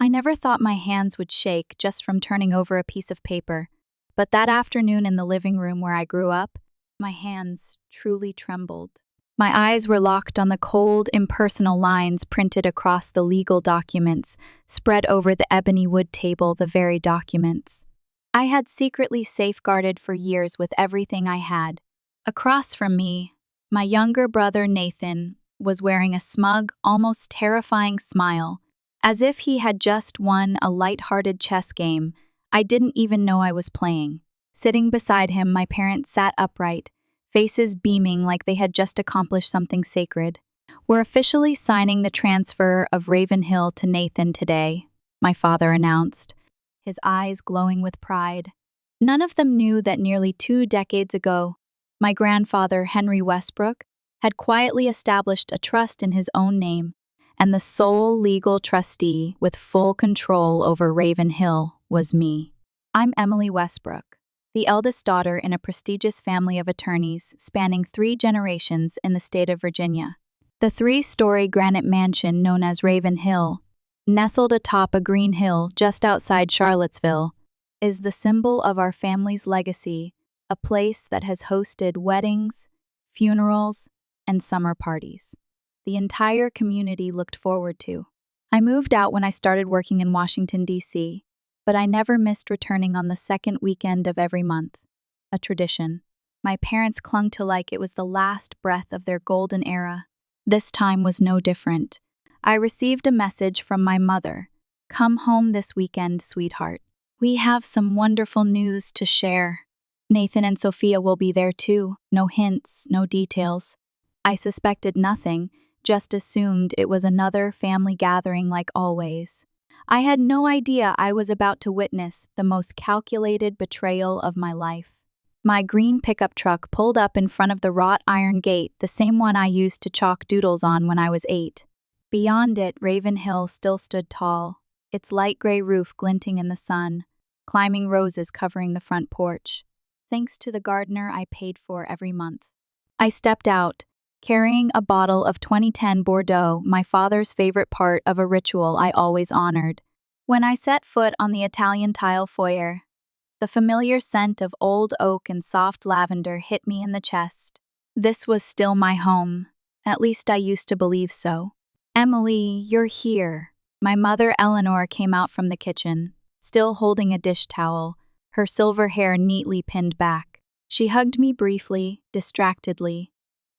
I never thought my hands would shake just from turning over a piece of paper, but that afternoon in the living room where I grew up, my hands truly trembled. My eyes were locked on the cold, impersonal lines printed across the legal documents, spread over the ebony wood table, the very documents I had secretly safeguarded for years with everything I had. Across from me, my younger brother Nathan was wearing a smug, almost terrifying smile, as if he had just won a light-hearted chess game I didn't even know I was playing. Sitting beside him, my parents sat upright, faces beaming like they had just accomplished something sacred. "We're officially signing the transfer of Ravenhill to Nathan today," my father announced, his eyes glowing with pride. None of them knew that nearly 2 decades ago, my grandfather, Henry Westbrook, had quietly established a trust in his own name, and the sole legal trustee with full control over Ravenhill was me. I'm Emily Westbrook, the eldest daughter in a prestigious family of attorneys spanning 3 generations in the state of Virginia. The 3-story granite mansion known as Ravenhill, nestled atop a green hill just outside Charlottesville, is the symbol of our family's legacy, a place that has hosted weddings, funerals, and summer parties the entire community looked forward to. I moved out when I started working in Washington, D.C., but I never missed returning on the second weekend of every month. A tradition my parents clung to like it was the last breath of their golden era. This time was no different. I received a message from my mother. "Come home this weekend, sweetheart. We have some wonderful news to share. Nathan and Sophia will be there too. No hints, no details." I suspected nothing, just assumed it was another family gathering like always. I had no idea I was about to witness the most calculated betrayal of my life. My green pickup truck pulled up in front of the wrought iron gate, the same one I used to chalk doodles on when I was 8. Beyond it, Ravenhill still stood tall, its light gray roof glinting in the sun, climbing roses covering the front porch, thanks to the gardener I paid for every month. I stepped out, carrying a bottle of 2010 Bordeaux, my father's favorite part of a ritual I always honored. When I set foot on the Italian tile foyer, the familiar scent of old oak and soft lavender hit me in the chest. This was still my home. At least I used to believe so. "Emily, you're here." My mother Eleanor came out from the kitchen, still holding a dish towel, her silver hair neatly pinned back. She hugged me briefly, distractedly,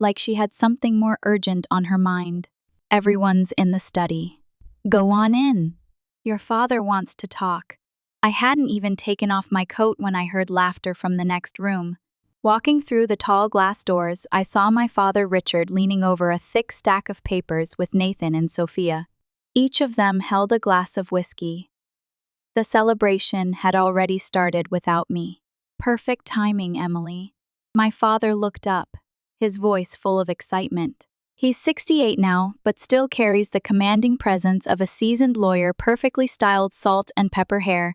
like she had something more urgent on her mind. "Everyone's in the study. Go on in. Your father wants to talk." I hadn't even taken off my coat when I heard laughter from the next room. Walking through the tall glass doors, I saw my father Richard leaning over a thick stack of papers with Nathan and Sophia. Each of them held a glass of whiskey. The celebration had already started without me. "Perfect timing, Emily." My father looked up, his voice full of excitement. He's 68 now, but still carries the commanding presence of a seasoned lawyer, perfectly styled salt and pepper hair,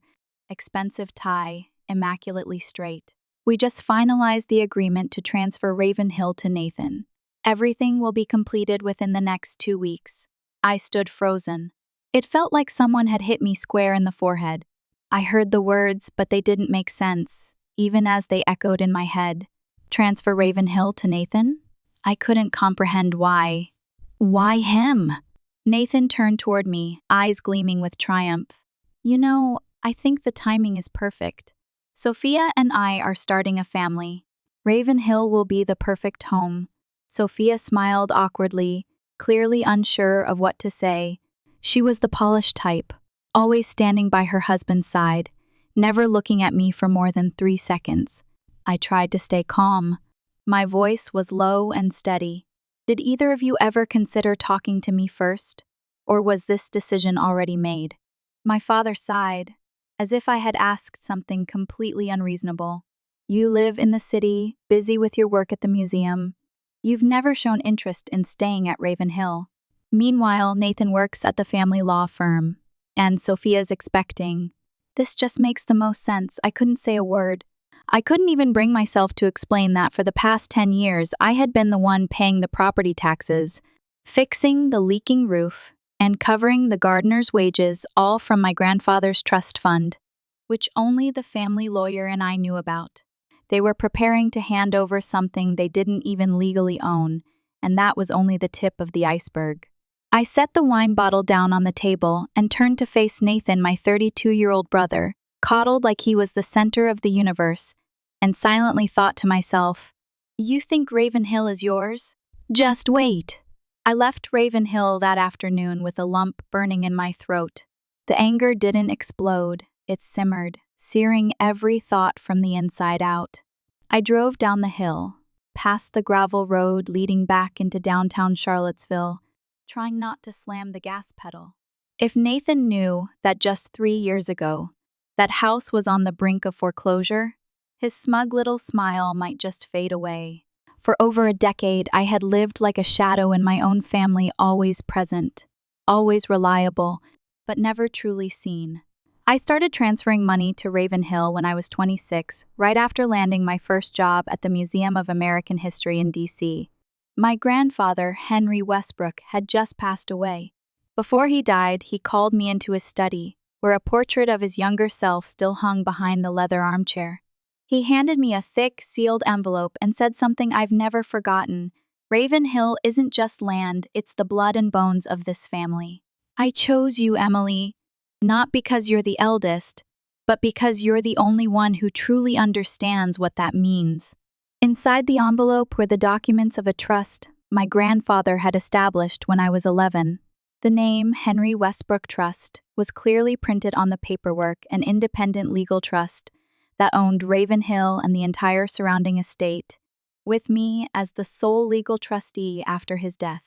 expensive tie, immaculately straight. "We just finalized the agreement to transfer Ravenhill to Nathan. Everything will be completed within the next 2 weeks." I stood frozen. It felt like someone had hit me square in the forehead. I heard the words, but they didn't make sense, even as they echoed in my head. Transfer Ravenhill to Nathan? I couldn't comprehend why. Why him? Nathan turned toward me, eyes gleaming with triumph. "You know, I think the timing is perfect. Sophia and I are starting a family. Ravenhill will be the perfect home." Sophia smiled awkwardly, clearly unsure of what to say. She was the polished type, always standing by her husband's side, never looking at me for more than 3 seconds. I tried to stay calm. My voice was low and steady. "Did either of you ever consider talking to me first? Or was this decision already made?" My father sighed, as if I had asked something completely unreasonable. "You live in the city, busy with your work at the museum. You've never shown interest in staying at Ravenhill. Meanwhile, Nathan works at the family law firm, and Sophia's expecting. This just makes the most sense." I couldn't say a word. I couldn't even bring myself to explain that for the past 10 years I had been the one paying the property taxes, fixing the leaking roof, and covering the gardener's wages, all from my grandfather's trust fund, which only the family lawyer and I knew about. They were preparing to hand over something they didn't even legally own, and that was only the tip of the iceberg. I set the wine bottle down on the table and turned to face Nathan, my 32-year-old brother, coddled like he was the center of the universe, and silently thought to myself, "You think Ravenhill is yours? Just wait." I left Ravenhill that afternoon with a lump burning in my throat. The anger didn't explode, it simmered, searing every thought from the inside out. I drove down the hill, past the gravel road leading back into downtown Charlottesville, trying not to slam the gas pedal. If Nathan knew that just 3 years ago, that house was on the brink of foreclosure, his smug little smile might just fade away. For over a decade, I had lived like a shadow in my own family, always present, always reliable, but never truly seen. I started transferring money to Ravenhill when I was 26, right after landing my first job at the Museum of American History in D.C. My grandfather, Henry Westbrook, had just passed away. Before he died, he called me into his study, where a portrait of his younger self still hung behind the leather armchair. He handed me a thick, sealed envelope and said something I've never forgotten. "Ravenhill isn't just land, it's the blood and bones of this family. I chose you, Emily, not because you're the eldest, but because you're the only one who truly understands what that means." Inside the envelope were the documents of a trust my grandfather had established when I was 11. The name Henry Westbrook Trust was clearly printed on the paperwork, an independent legal trust that owned Ravenhill and the entire surrounding estate, with me as the sole legal trustee after his death.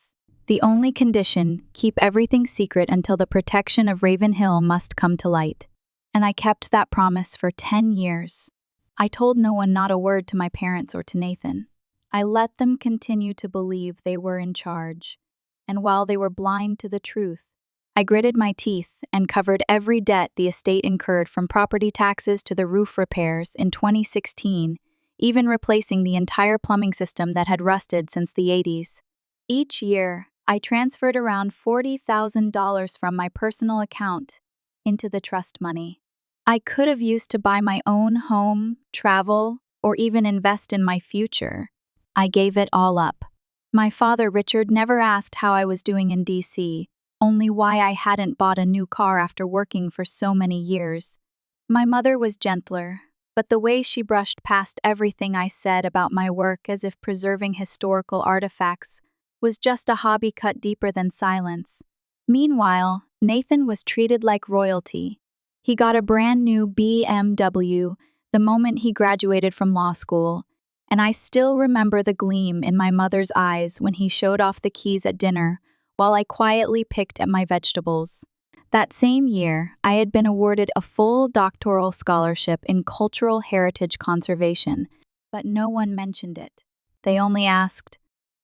The only condition, keep everything secret until the protection of Ravenhill must come to light. And I kept that promise for 10 years. I told no one, not a word, to my parents or to Nathan. I let them continue to believe they were in charge. And while they were blind to the truth, I gritted my teeth and covered every debt the estate incurred, from property taxes to the roof repairs in 2016, even replacing the entire plumbing system that had rusted since the 80s. Each year, I transferred around $40,000 from my personal account into the trust money. I could have used to buy my own home, travel, or even invest in my future. I gave it all up. My father, Richard, never asked how I was doing in D.C., only why I hadn't bought a new car after working for so many years. My mother was gentler, but the way she brushed past everything I said about my work, as if preserving historical artifacts was just a hobby cut deeper than silence. Meanwhile, Nathan was treated like royalty. He got a brand new BMW the moment he graduated from law school, and I still remember the gleam in my mother's eyes when he showed off the keys at dinner while I quietly picked at my vegetables. That same year, I had been awarded a full doctoral scholarship in cultural heritage conservation, but no one mentioned it. They only asked,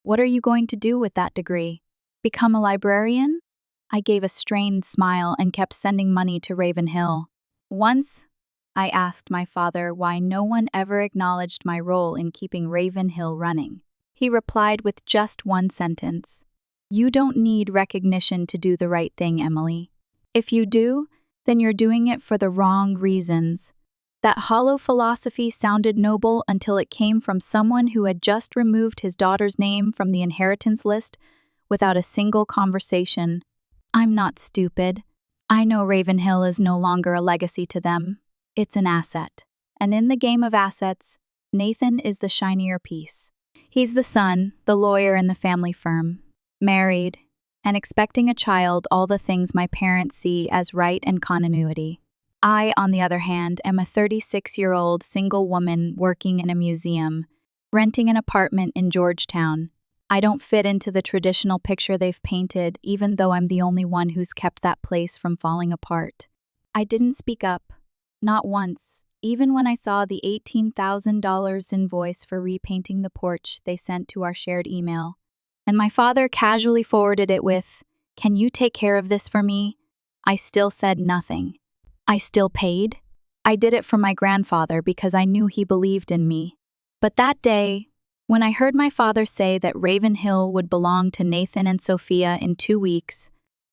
"What are you going to do with that degree? Become a librarian?" I gave a strained smile and kept sending money to Ravenhill. Once, I asked my father why no one ever acknowledged my role in keeping Ravenhill running. He replied with just one sentence, "You don't need recognition to do the right thing, Emily. If you do, then you're doing it for the wrong reasons." That hollow philosophy sounded noble until it came from someone who had just removed his daughter's name from the inheritance list without a single conversation. I'm not stupid. I know Ravenhill is no longer a legacy to them. It's an asset. And in the game of assets, Nathan is the shinier piece. He's the son, the lawyer in the family firm, married, and expecting a child, all the things my parents see as right and continuity. I, on the other hand, am a 36-year-old single woman working in a museum, renting an apartment in Georgetown. I don't fit into the traditional picture they've painted, even though I'm the only one who's kept that place from falling apart. I didn't speak up, not once, even when I saw the $18,000 invoice for repainting the porch they sent to our shared email. And my father casually forwarded it with, "Can you take care of this for me?" I still said nothing. I still paid. I did it for my grandfather because I knew he believed in me. But that day, when I heard my father say that Ravenhill would belong to Nathan and Sophia in 2 weeks,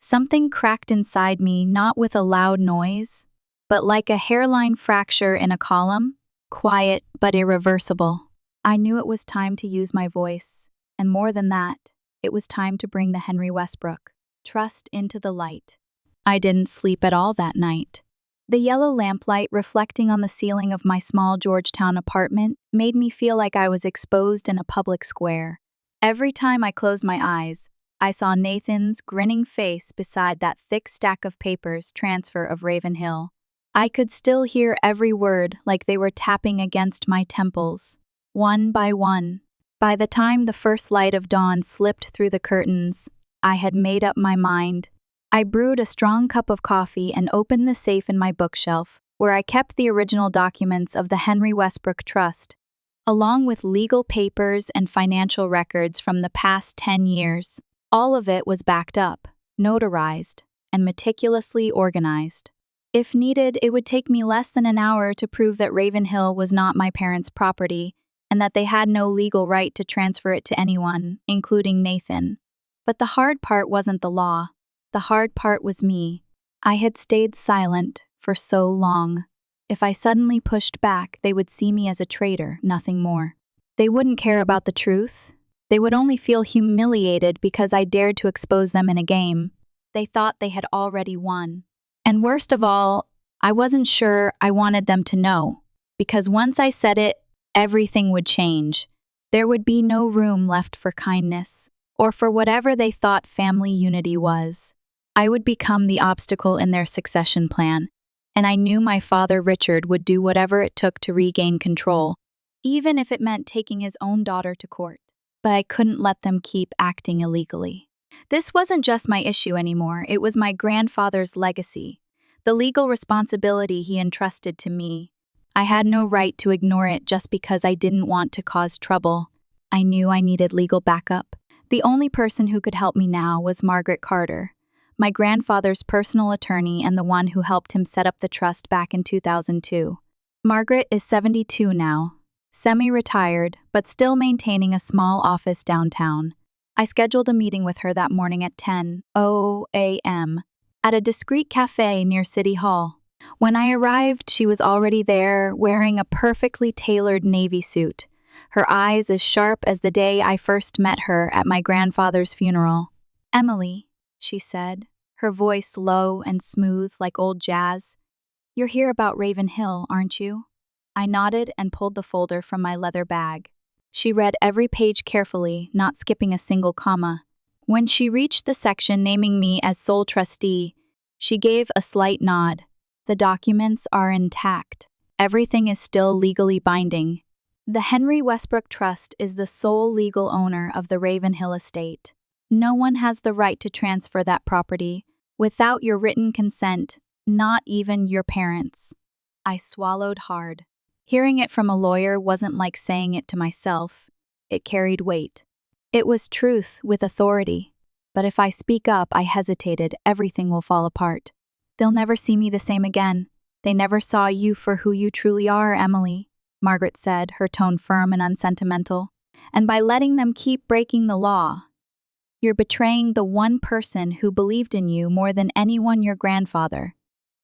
Something cracked inside me, not with a loud noise, but like a hairline fracture in a column, quiet but irreversible. I knew it was time to use my voice, and more than that, it was time to bring the Henry Westbrook trust into the light. I didn't sleep at all that night. The yellow lamplight reflecting on the ceiling of my small Georgetown apartment made me feel like I was exposed in a public square. Every time I closed my eyes, I saw Nathan's grinning face beside that thick stack of papers transfer of Ravenhill. I could still hear every word like they were tapping against my temples, one by one. By the time the first light of dawn slipped through the curtains, I had made up my mind. I brewed a strong cup of coffee and opened the safe in my bookshelf, where I kept the original documents of the Henry Westbrook Trust, along with legal papers and financial records from the past 10 years. All of it was backed up, notarized, and meticulously organized. If needed, it would take me less than an hour to prove that Ravenhill was not my parents' property and that they had no legal right to transfer it to anyone, including Nathan. But the hard part wasn't the law. The hard part was me. I had stayed silent for so long. If I suddenly pushed back, they would see me as a traitor, nothing more. They wouldn't care about the truth. They would only feel humiliated because I dared to expose them in a game. They thought they had already won. And worst of all, I wasn't sure I wanted them to know, because once I said it, everything would change. There would be no room left for kindness, or for whatever they thought family unity was. I would become the obstacle in their succession plan, and I knew my father Richard would do whatever it took to regain control, even if it meant taking his own daughter to court. But I couldn't let them keep acting illegally. This wasn't just my issue anymore, it was my grandfather's legacy, the legal responsibility he entrusted to me. I had no right to ignore it just because I didn't want to cause trouble. I knew I needed legal backup. The only person who could help me now was Margaret Carter, my grandfather's personal attorney and the one who helped him set up the trust back in 2002. Margaret is 72 now, semi-retired, but still maintaining a small office downtown. I scheduled a meeting with her that morning at 10 a.m. at a discreet cafe near City Hall. When I arrived, she was already there, wearing a perfectly tailored navy suit, her eyes as sharp as the day I first met her at my grandfather's funeral. "Emily," she said, her voice low and smooth like old jazz. "You're here about Ravenhill, aren't you?" I nodded and pulled the folder from my leather bag. She read every page carefully, not skipping a single comma. When she reached the section naming me as sole trustee, she gave a slight nod. "The documents are intact. Everything is still legally binding. The Henry Westbrook Trust is the sole legal owner of the Ravenhill estate. No one has the right to transfer that property without your written consent, not even your parents." I swallowed hard. Hearing it from a lawyer wasn't like saying it to myself. It carried weight. It was truth with authority. But if I speak up, I hesitated, everything will fall apart. "They'll never see me the same again. They never saw you for who you truly are, Emily," Margaret said, her tone firm and unsentimental. "And by letting them keep breaking the law, you're betraying the one person who believed in you more than anyone, your grandfather."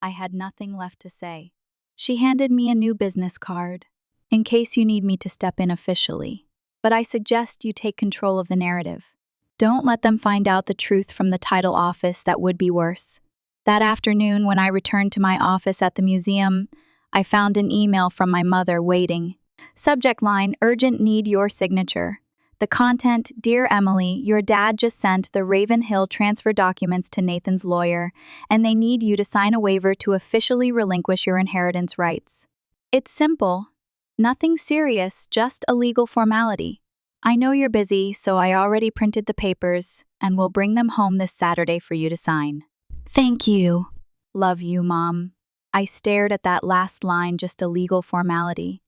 I had nothing left to say. She handed me a new business card, "In case you need me to step in officially. But I suggest you take control of the narrative. Don't let them find out the truth from the title office, that would be worse." That afternoon, when I returned to my office at the museum, I found an email from my mother waiting. Subject line, "Urgent, need your signature." The content, "Dear Emily, your dad just sent the Ravenhill transfer documents to Nathan's lawyer, and they need you to sign a waiver to officially relinquish your inheritance rights." It's simple. Nothing serious, just a legal formality. I know you're busy, so I already printed the papers, and will bring them home this Saturday for you to sign. "Thank you." "Love you, Mom." I stared at that last line, just a legal formality.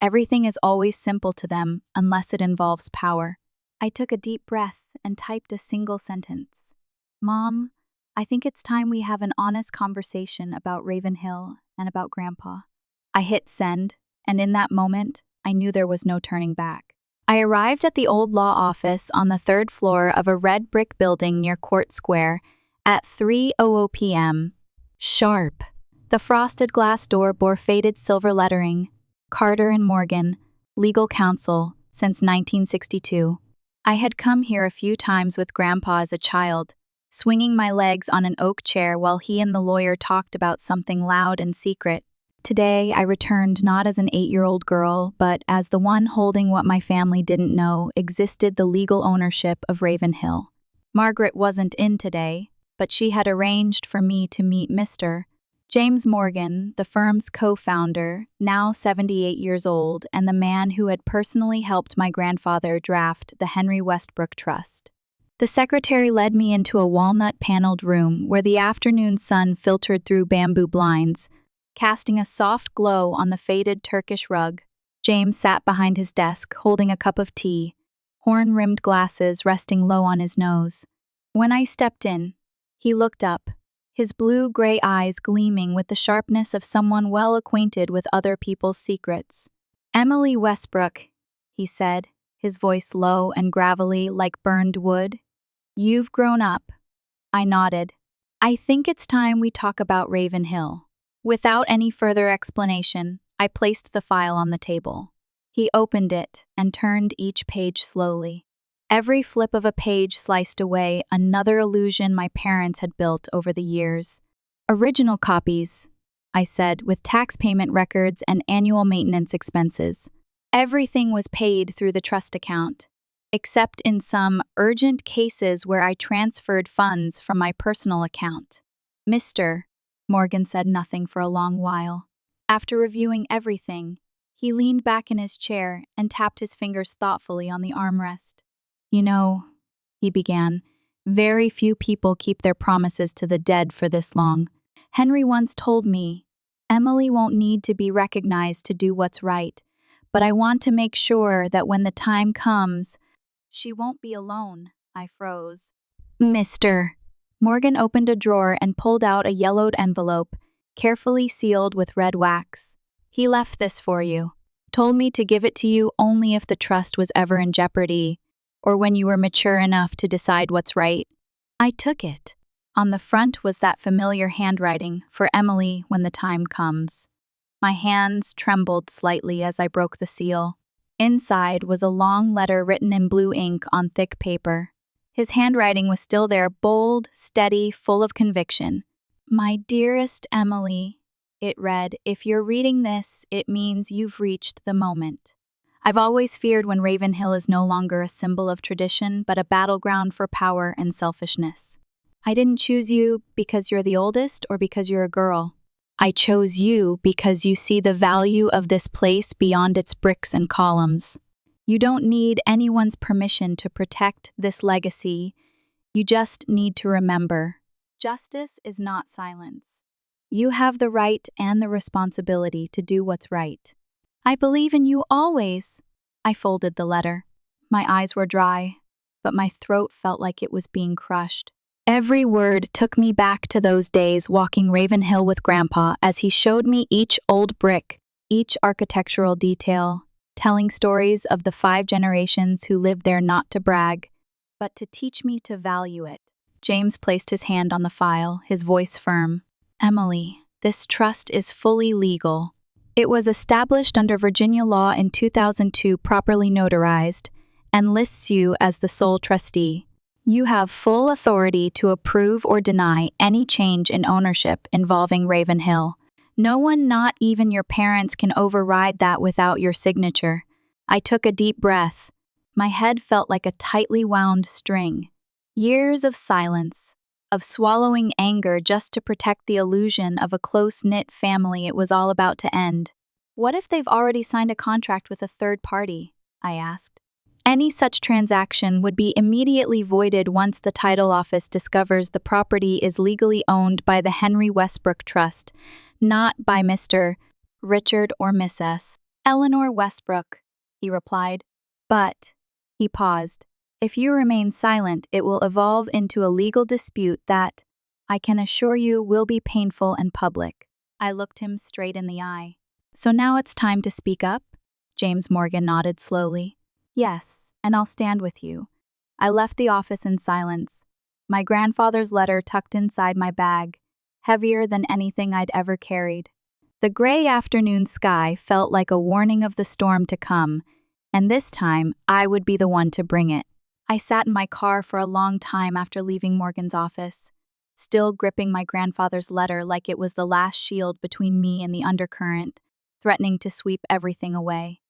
Everything is always simple to them, unless it involves power. I took a deep breath and typed a single sentence. "Mom, I think it's time we have an honest conversation about Ravenhill and about Grandpa." I hit send, and in that moment, I knew there was no turning back. I arrived at the old law office on the third floor of a red brick building near Court Square, At 3:00 p.m. Sharp. The frosted glass door bore faded silver lettering, Carter and Morgan, legal counsel, since 1962. I had come here a few times with Grandpa as a child, swinging my legs on an oak chair while he and the lawyer talked about something loud and secret. Today, I returned not as an 8-year-old girl, but as the one holding what my family didn't know existed: the legal ownership of Ravenhill. Margaret wasn't in today, but she had arranged for me to meet Mr. James Morgan, the firm's co-founder, now 78 years old, and the man who had personally helped my grandfather draft the Henry Westbrook Trust. The secretary led me into a walnut-paneled room where the afternoon sun filtered through bamboo blinds, casting a soft glow on the faded Turkish rug. James sat behind his desk, holding a cup of tea, horn-rimmed glasses resting low on his nose. When I stepped in, he looked up, his blue-gray eyes gleaming with the sharpness of someone well acquainted with other people's secrets. "Emily Westbrook," he said, his voice low and gravelly like burned wood. "You've grown up." I nodded. "I think it's time we talk about Ravenhill." Without any further explanation, I placed the file on the table. He opened it and turned each page slowly. Every flip of a page sliced away another illusion my parents had built over the years. "Original copies," I said, "with tax payment records and annual maintenance expenses. Everything was paid through the trust account, except in some urgent cases where I transferred funds from my personal account." "Mr." Morgan said nothing for a long while. After reviewing everything, he leaned back in his chair and tapped his fingers thoughtfully on the armrest. "You know," he began, "very few people keep their promises to the dead for this long. Henry once told me, Emily won't need to be recognized to do what's right, but I want to make sure that when the time comes, she won't be alone." I froze. "Mr." Morgan opened a drawer and pulled out a yellowed envelope, carefully sealed with red wax. "He left this for you. Told me to give it to you only if the trust was ever in jeopardy, or when you were mature enough to decide what's right." I took it. On the front was that familiar handwriting, "For Emily when the time comes." My hands trembled slightly as I broke the seal. Inside was a long letter written in blue ink on thick paper. His handwriting was still there, bold, steady, full of conviction. "My dearest Emily," it read, "if you're reading this, it means you've reached the moment. I've always feared when Ravenhill is no longer a symbol of tradition, but a battleground for power and selfishness. I didn't choose you because you're the oldest or because you're a girl. I chose you because you see the value of this place beyond its bricks and columns. You don't need anyone's permission to protect this legacy. You just need to remember, justice is not silence. You have the right and the responsibility to do what's right. I believe in you always." I folded the letter. My eyes were dry, but my throat felt like it was being crushed. Every word took me back to those days walking Ravenhill with Grandpa as he showed me each old brick, each architectural detail, telling stories of the 5 generations who lived there not to brag, but to teach me to value it. James placed his hand on the file, his voice firm. "Emily, this trust is fully legal. It was established under Virginia law in 2002, properly notarized, and lists you as the sole trustee. You have full authority to approve or deny any change in ownership involving Ravenhill. No one, not even your parents, can override that without your signature." I took a deep breath. My head felt like a tightly wound string. Years of silence, of swallowing anger just to protect the illusion of a close-knit family it was all about to end. "What if they've already signed a contract with a third party?" I asked. "Any such transaction would be immediately voided once the title office discovers the property is legally owned by the Henry Westbrook Trust, not by Mr. Richard or Mrs. Eleanor Westbrook," he replied. "But," he paused, "if you remain silent, it will evolve into a legal dispute that, I can assure you, will be painful and public." I looked him straight in the eye. "So now it's time to speak up?" James Morgan nodded slowly. "Yes, and I'll stand with you." I left the office in silence, my grandfather's letter tucked inside my bag, heavier than anything I'd ever carried. The gray afternoon sky felt like a warning of the storm to come, and this time I would be the one to bring it. I sat in my car for a long time after leaving Morgan's office, still gripping my grandfather's letter like it was the last shield between me and the undercurrent, threatening to sweep everything away.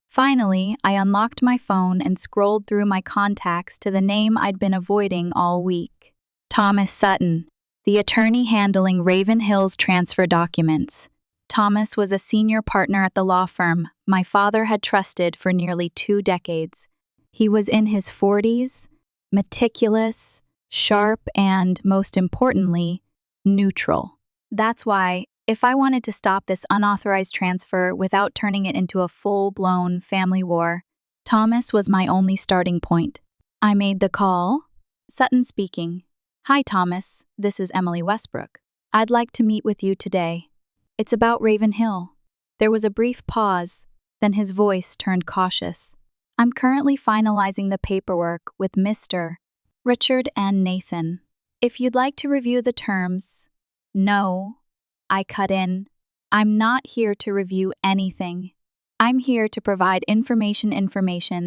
Finally, I unlocked my phone and scrolled through my contacts to the name I'd been avoiding all week. Thomas Sutton, the attorney handling Raven Hill's transfer documents. Thomas was a senior partner at the law firm my father had trusted for nearly 2 decades. He was in his 40s, meticulous, sharp, and, most importantly, neutral. That's why, if I wanted to stop this unauthorized transfer without turning it into a full-blown family war, Thomas was my only starting point. I made the call. Sutton speaking. Hi, Thomas. This is Emily Westbrook. I'd like to meet with you today. It's about Raven Hill. There was a brief pause, then his voice turned cautious. I'm currently finalizing the paperwork with Mr. Richard and Nathan. If you'd like to review the terms. No, I cut in. I'm not here to review anything. I'm here to provide information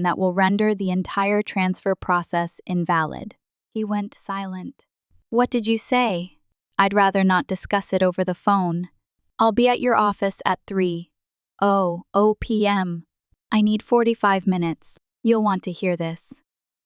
that will render the entire transfer process invalid. He went silent. What did you say? I'd rather not discuss it over the phone. I'll be at your office at 3:00 p.m. I need 45 minutes. You'll want to hear this.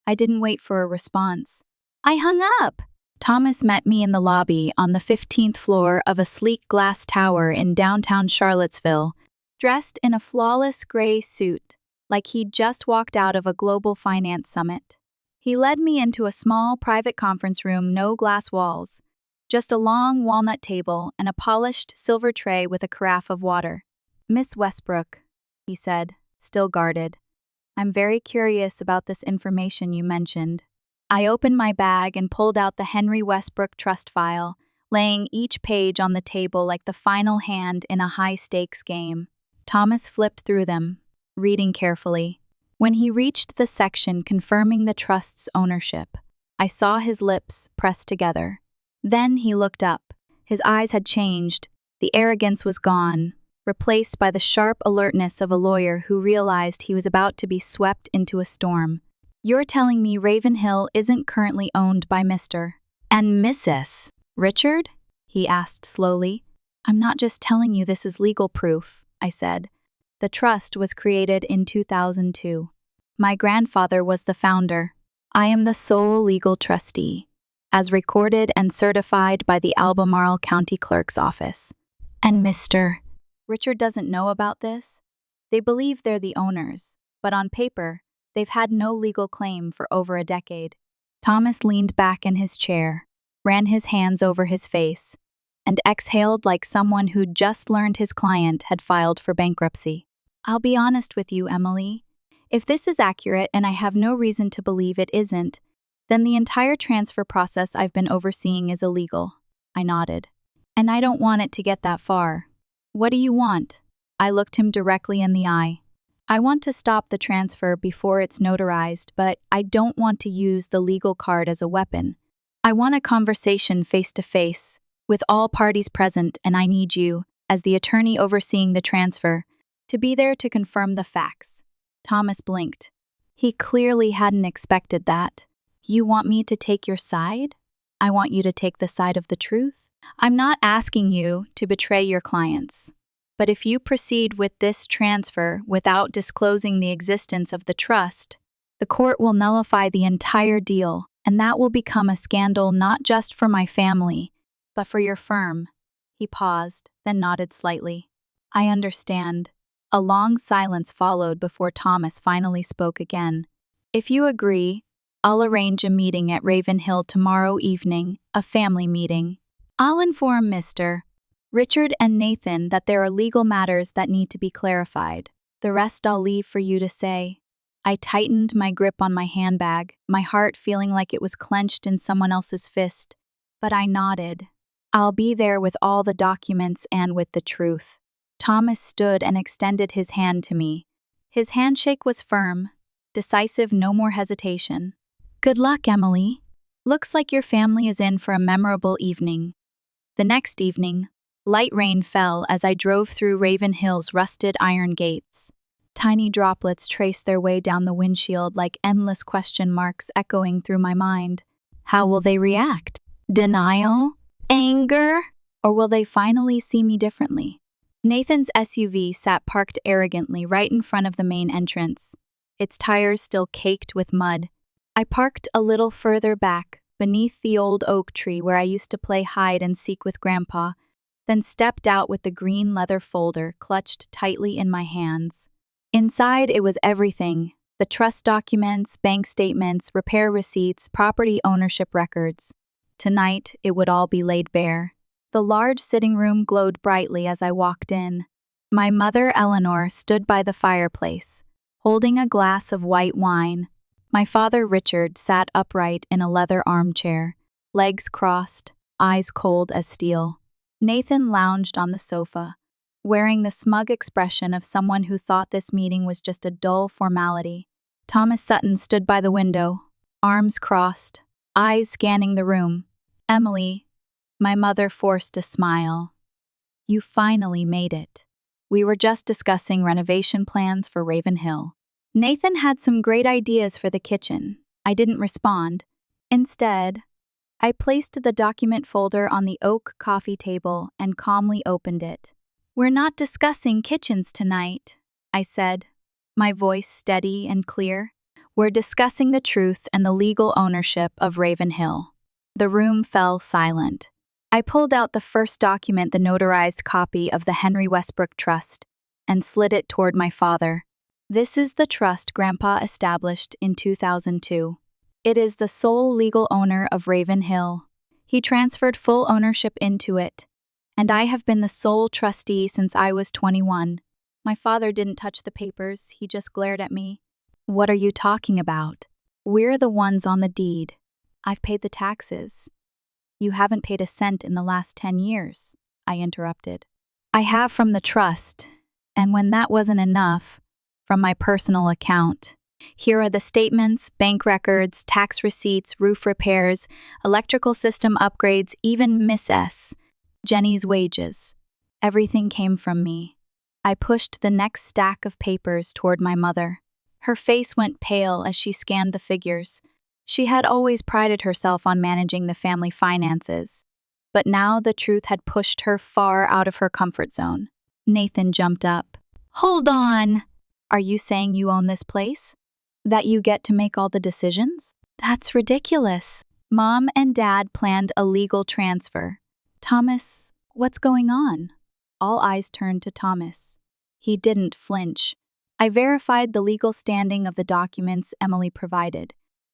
I didn't wait for a response. I hung up. Thomas met me in the lobby on the 15th floor of a sleek glass tower in downtown Charlottesville, dressed in a flawless gray suit, like he'd just walked out of a global finance summit. He led me into a small private conference room, no glass walls, just a long walnut table and a polished silver tray with a carafe of water. Miss Westbrook, he said, still guarded. I'm very curious about this information you mentioned. I opened my bag and pulled out the Henry Westbrook trust file, laying each page on the table like the final hand in a high-stakes game. Thomas flipped through them, reading carefully. When he reached the section confirming the trust's ownership, I saw his lips press together. Then he looked up. His eyes had changed. The arrogance was gone, replaced by the sharp alertness of a lawyer who realized he was about to be swept into a storm. You're telling me Raven Hill isn't currently owned by Mr. and Mrs. Richard? He asked slowly. I'm not just telling you this is legal proof, I said. The trust was created in 2002. My grandfather was the founder. I am the sole legal trustee, as recorded and certified by the Albemarle County Clerk's office. And Mr. Richard doesn't know about this. They believe they're the owners, but on paper, they've had no legal claim for over a decade. Thomas leaned back in his chair, ran his hands over his face, and exhaled like someone who'd just learned his client had filed for bankruptcy. I'll be honest with you, Emily. If this is accurate, and I have no reason to believe it isn't, then the entire transfer process I've been overseeing is illegal. I nodded. And I don't want it to get that far. What do you want? I looked him directly in the eye. I want to stop the transfer before it's notarized, but I don't want to use the legal card as a weapon. I want a conversation face-to-face, with all parties present, and I need you, as the attorney overseeing the transfer, to be there to confirm the facts. Thomas blinked. He clearly hadn't expected that. You want me to take your side? I want you to take the side of the truth. I'm not asking you to betray your clients. But if you proceed with this transfer without disclosing the existence of the trust, the court will nullify the entire deal, and that will become a scandal not just for my family, but for your firm. He paused, then nodded slightly. I understand. A long silence followed before Thomas finally spoke again. If you agree, I'll arrange a meeting at Raven Hill tomorrow evening, a family meeting. I'll inform Mr. Richard and Nathan that there are legal matters that need to be clarified. The rest I'll leave for you to say. I tightened my grip on my handbag, my heart feeling like it was clenched in someone else's fist. But I nodded. I'll be there with all the documents and with the truth. Thomas stood and extended his hand to me. His handshake was firm, decisive, no more hesitation. Good luck, Emily. Looks like your family is in for a memorable evening. The next evening, light rain fell as I drove through Raven Hill's rusted iron gates. Tiny droplets traced their way down the windshield like endless question marks echoing through my mind. How will they react? Denial? Anger? Or will they finally see me differently? Nathan's SUV sat parked arrogantly right in front of the main entrance, its tires still caked with mud. I parked a little further back, beneath the old oak tree where I used to play hide and seek with Grandpa, then stepped out with the green leather folder clutched tightly in my hands. Inside, it was everything: the trust documents, bank statements, repair receipts, property ownership records. Tonight, it would all be laid bare. The large sitting room glowed brightly as I walked in. My mother, Eleanor, stood by the fireplace, holding a glass of white wine. My father, Richard, sat upright in a leather armchair, legs crossed, eyes cold as steel. Nathan lounged on the sofa, wearing the smug expression of someone who thought this meeting was just a dull formality. Thomas Sutton stood by the window, arms crossed, eyes scanning the room. Emily, my mother forced a smile. You finally made it. We were just discussing renovation plans for Raven Hill. Nathan had some great ideas for the kitchen. I didn't respond. Instead, I placed the document folder on the oak coffee table and calmly opened it. We're not discussing kitchens tonight, I said, my voice steady and clear. We're discussing the truth and the legal ownership of Raven Hill. The room fell silent. I pulled out the first document, the notarized copy of the Henry Westbrook Trust, and slid it toward my father. This is the trust Grandpa established in 2002. It is the sole legal owner of Raven Hill. He transferred full ownership into it, and I have been the sole trustee since I was 21. My father didn't touch the papers, he just glared at me. What are you talking about? We're the ones on the deed. I've paid the taxes. You haven't paid a cent in the last 10 years, I interrupted. I have from the trust, and when that wasn't enough, from my personal account. Here are the statements, bank records, tax receipts, roof repairs, electrical system upgrades, even Miss S. Jenny's wages. Everything came from me. I pushed the next stack of papers toward my mother. Her face went pale as she scanned the figures. She had always prided herself on managing the family finances, but now the truth had pushed her far out of her comfort zone. Nathan jumped up. Hold on! Are you saying you own this place? That you get to make all the decisions? That's ridiculous. Mom and Dad planned a legal transfer. Thomas, what's going on? All eyes turned to Thomas. He didn't flinch. I verified the legal standing of the documents Emily provided.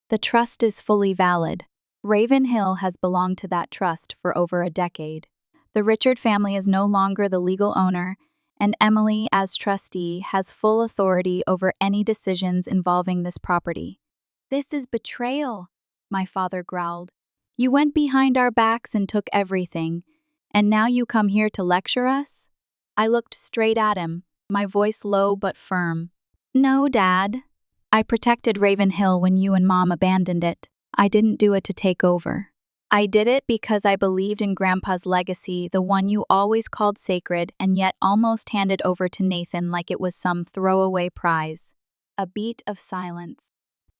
The trust is fully valid. Raven Hill has belonged to that trust for over a decade. The Richard family is no longer the legal owner, and Emily, as trustee, has full authority over any decisions involving this property. This is betrayal, my father growled. You went behind our backs and took everything, and now you come here to lecture us? I looked straight at him, my voice low but firm. No, Dad. I protected Raven Hill when you and Mom abandoned it. I didn't do it to take over. I did it because I believed in Grandpa's legacy, the one you always called sacred and yet almost handed over to Nathan like it was some throwaway prize. A beat of silence.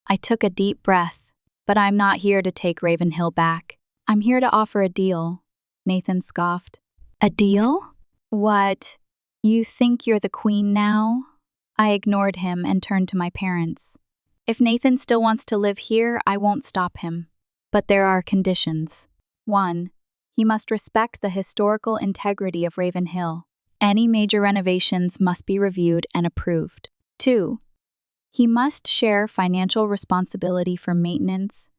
I took a deep breath. But I'm not here to take Raven Hill back. I'm here to offer a deal. Nathan scoffed. A deal? What? You think you're the queen now? I ignored him and turned to my parents. If Nathan still wants to live here, I won't stop him. But there are conditions. 1. He must respect the historical integrity of Raven Hill. Any major renovations must be reviewed and approved. 2. He must share financial responsibility for maintenance.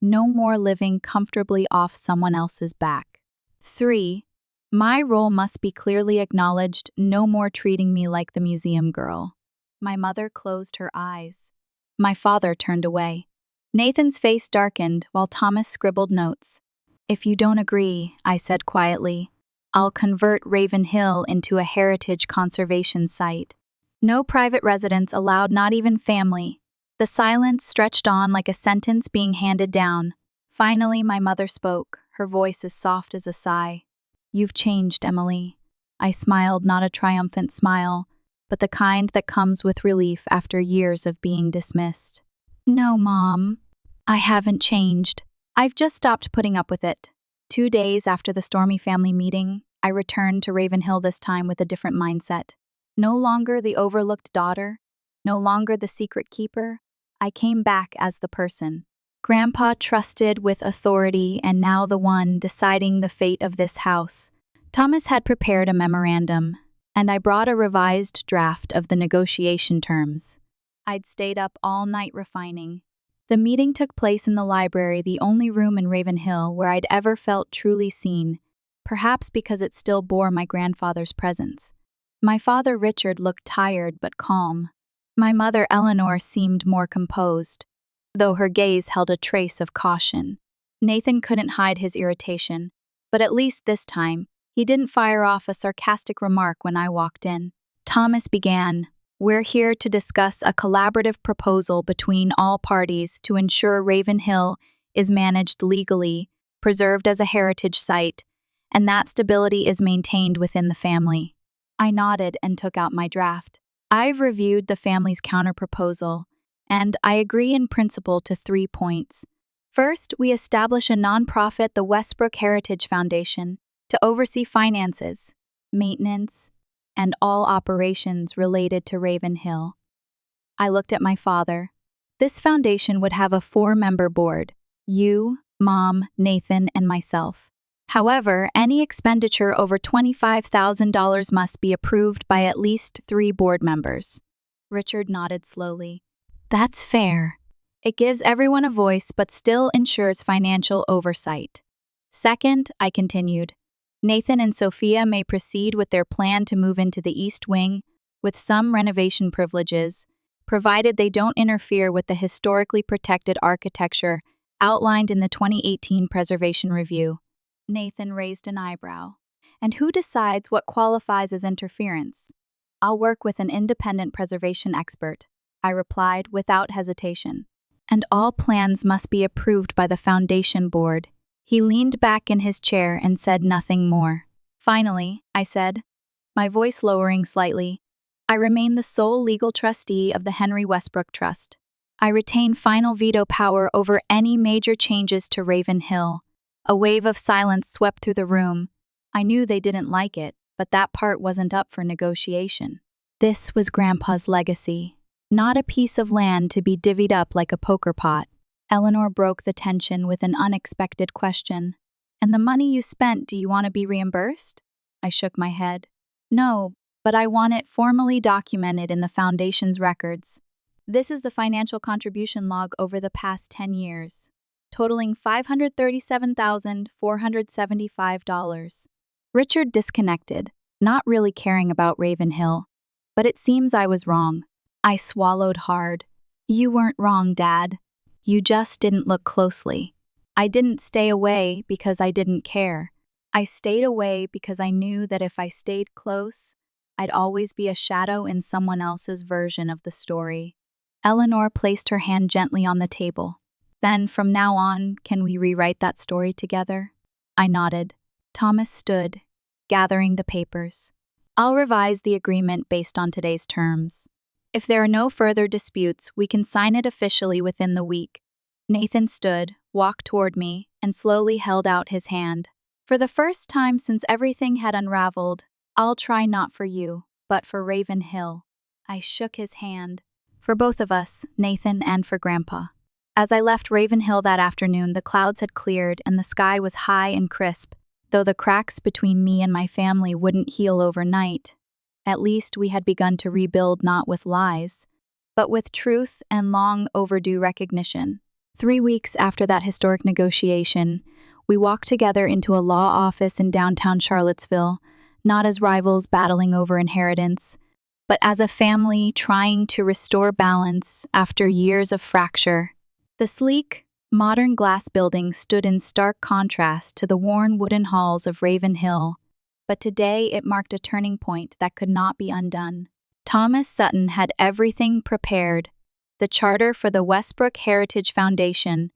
No more living comfortably off someone else's back. 3. My role must be clearly acknowledged. No more treating me like the museum girl. My mother closed her eyes. My father turned away. Nathan's face darkened while Thomas scribbled notes. If you don't agree, I said quietly, I'll convert Raven Hill into a heritage conservation site. No private residents allowed, not even family. The silence stretched on like a sentence being handed down. Finally, my mother spoke, her voice as soft as a sigh. "You've changed, Emily." I smiled, not a triumphant smile, but the kind that comes with relief after years of being dismissed. "No, Mom, I haven't changed. I've just stopped putting up with it." 2 days after the stormy family meeting, I returned to Ravenhill, this time with a different mindset. No longer the overlooked daughter, no longer the secret keeper. I came back as the person Grandpa trusted with authority, and now the one deciding the fate of this house. Thomas had prepared a memorandum, and I brought a revised draft of the negotiation terms. I'd stayed up all night refining. The meeting took place in the library, the only room in Ravenhill where I'd ever felt truly seen, perhaps because it still bore my grandfather's presence. My father, Richard, looked tired but calm. My mother, Eleanor, seemed more composed, though her gaze held a trace of caution. Nathan couldn't hide his irritation, but at least this time, he didn't fire off a sarcastic remark when I walked in. Thomas began, "We're here to discuss a collaborative proposal between all parties to ensure Ravenhill is managed legally, preserved as a heritage site, and that stability is maintained within the family." I nodded and took out my draft. "I've reviewed the family's counterproposal, and I agree in principle to 3 points. First, we establish a nonprofit, the Westbrook Heritage Foundation, to oversee finances, maintenance, and all operations related to Ravenhill." I looked at my father. This foundation would have a 4-member board: you, Mom, Nathan, and myself. However, any expenditure over $25,000 must be approved by at least 3 board members. Richard nodded slowly. "That's fair. It gives everyone a voice but still ensures financial oversight." "Second," I continued, "Nathan and Sophia may proceed with their plan to move into the East Wing with some renovation privileges, provided they don't interfere with the historically protected architecture outlined in the 2018 Preservation Review." Nathan raised an eyebrow. "And who decides what qualifies as interference?" "I'll work with an independent preservation expert," I replied without hesitation. "And all plans must be approved by the Foundation Board." He leaned back in his chair and said nothing more. "Finally," I said, my voice lowering slightly, "I remain the sole legal trustee of the Henry Westbrook Trust. I retain final veto power over any major changes to Ravenhill." A wave of silence swept through the room. I knew they didn't like it, but that part wasn't up for negotiation. This was Grandpa's legacy, not a piece of land to be divvied up like a poker pot. Eleanor broke the tension with an unexpected question. "And the money you spent, do you want to be reimbursed?" I shook my head. "No, but I want it formally documented in the Foundation's records. This is the financial contribution log over the past 10 years. Totaling $537,475. Richard disconnected, not really caring about Ravenhill. But it seems I was wrong. I swallowed hard. "You weren't wrong, Dad. You just didn't look closely. I didn't stay away because I didn't care. I stayed away because I knew that if I stayed close, I'd always be a shadow in someone else's version of the story." Eleanor placed her hand gently on the table. "Then, from now on, can we rewrite that story together?" I nodded. Thomas stood, gathering the papers. "I'll revise the agreement based on today's terms. If there are no further disputes, we can sign it officially within the week." Nathan stood, walked toward me, and slowly held out his hand. "For the first time since everything had unraveled, I'll try not for you, but for Ravenhill." I shook his hand. "For both of us, Nathan, and for Grandpa." As I left Ravenhill that afternoon, the clouds had cleared and the sky was high and crisp, though the cracks between me and my family wouldn't heal overnight. At least we had begun to rebuild, not with lies, but with truth and long overdue recognition. 3 weeks after that historic negotiation, we walked together into a law office in downtown Charlottesville, not as rivals battling over inheritance, but as a family trying to restore balance after years of fracture. The sleek, modern glass building stood in stark contrast to the worn wooden halls of Ravenhill, but today it marked a turning point that could not be undone. Thomas Sutton had everything prepared: the charter for the Westbrook Heritage Foundation,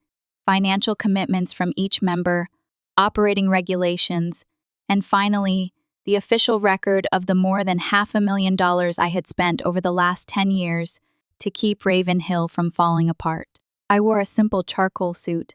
financial commitments from each member, operating regulations, and finally, the official record of the more than $500,000 I had spent over the last 10 years to keep Raven Hill from falling apart. I wore a simple charcoal suit,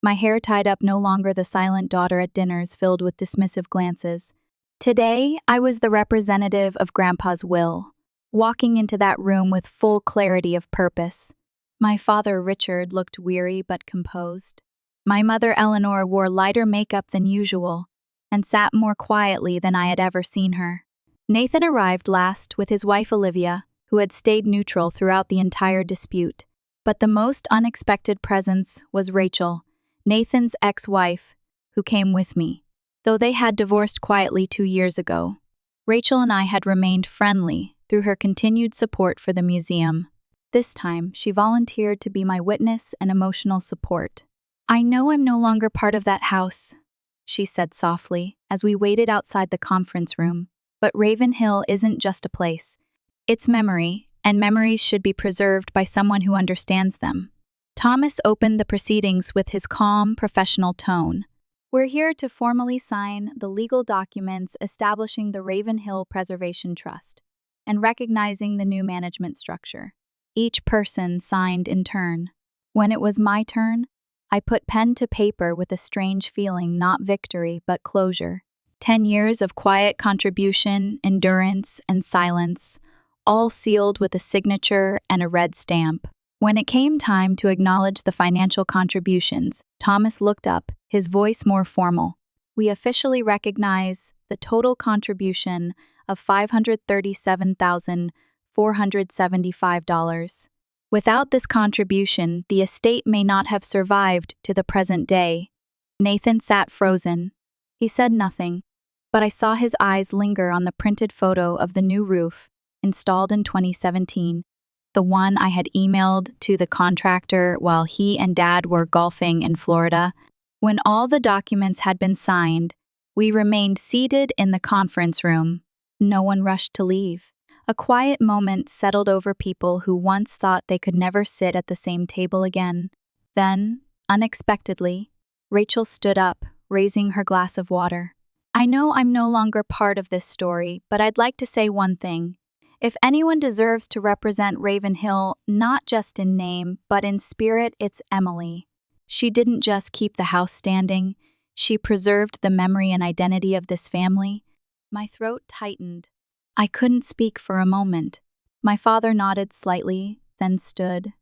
my hair tied up, no longer the silent daughter at dinners filled with dismissive glances. Today, I was the representative of Grandpa's will, walking into that room with full clarity of purpose. My father, Richard, looked weary but composed. My mother, Eleanor, wore lighter makeup than usual and sat more quietly than I had ever seen her. Nathan arrived last with his wife, Olivia, who had stayed neutral throughout the entire dispute. But the most unexpected presence was Rachel, Nathan's ex-wife, who came with me. Though they had divorced quietly 2 years ago, Rachel and I had remained friendly through her continued support for the museum. This time, she volunteered to be my witness and emotional support. "I know I'm no longer part of that house," she said softly as we waited outside the conference room. "But Raven Hill isn't just a place. It's memory, and memories should be preserved by someone who understands them." Thomas opened the proceedings with his calm, professional tone. "We're here to formally sign the legal documents establishing the Raven Hill Preservation Trust and recognizing the new management structure." Each person signed in turn. When it was my turn, I put pen to paper with a strange feeling, not victory, but closure. 10 years of quiet contribution, endurance, and silence, all sealed with a signature and a red stamp. When it came time to acknowledge the financial contributions, Thomas looked up, his voice more formal. "We officially recognize the total contribution of $537,475. Without this contribution, the estate may not have survived to the present day." Nathan sat frozen. He said nothing, but I saw his eyes linger on the printed photo of the new roof, installed in 2017, the one I had emailed to the contractor while he and Dad were golfing in Florida. When all the documents had been signed, we remained seated in the conference room. No one rushed to leave. A quiet moment settled over people who once thought they could never sit at the same table again. Then, unexpectedly, Rachel stood up, raising her glass of water. "I know I'm no longer part of this story, but I'd like to say one thing. If anyone deserves to represent Raven Hill, not just in name, but in spirit, it's Emily. She didn't just keep the house standing, she preserved the memory and identity of this family." My throat tightened. I couldn't speak for a moment. My father nodded slightly, then stood.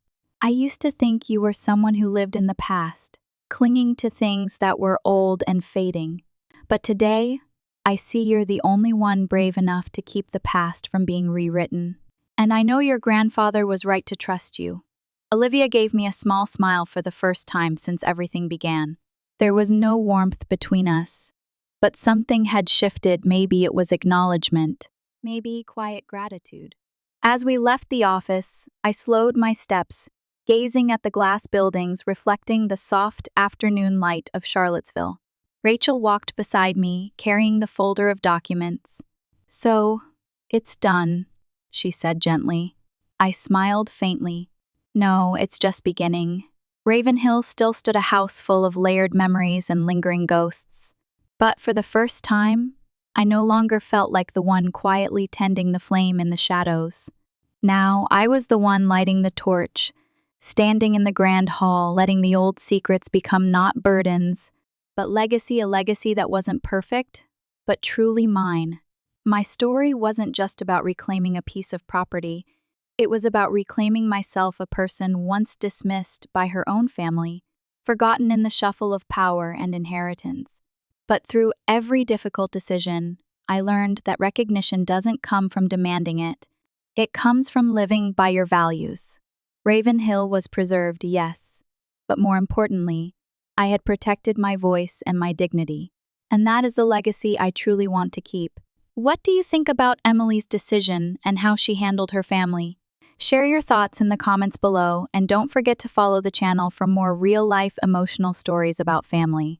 "I used to think you were someone who lived in the past, clinging to things that were old and fading. But today, I see you're the only one brave enough to keep the past from being rewritten. And I know your grandfather was right to trust you." Olivia gave me a small smile for the first time since everything began. There was no warmth between us, but something had shifted. Maybe it was acknowledgement, maybe quiet gratitude. As we left the office, I slowed my steps, gazing at the glass buildings reflecting the soft afternoon light of Charlottesville. Rachel walked beside me, carrying the folder of documents. "So, it's done," she said gently. I smiled faintly. "No, it's just beginning." Raven Hill still stood a house full of layered memories and lingering ghosts. But for the first time, I no longer felt like the one quietly tending the flame in the shadows. Now I was the one lighting the torch, standing in the grand hall, letting the old secrets become not burdens, but legacy, a legacy that wasn't perfect, but truly mine. My story wasn't just about reclaiming a piece of property. It was about reclaiming myself, a person once dismissed by her own family, forgotten in the shuffle of power and inheritance. But through every difficult decision, I learned that recognition doesn't come from demanding it. It comes from living by your values. Raven Hill was preserved, yes, but more importantly, I had protected my voice and my dignity. And that is the legacy I truly want to keep. What do you think about Emily's decision and how she handled her family? Share your thoughts in the comments below, and don't forget to follow the channel for more real-life emotional stories about family.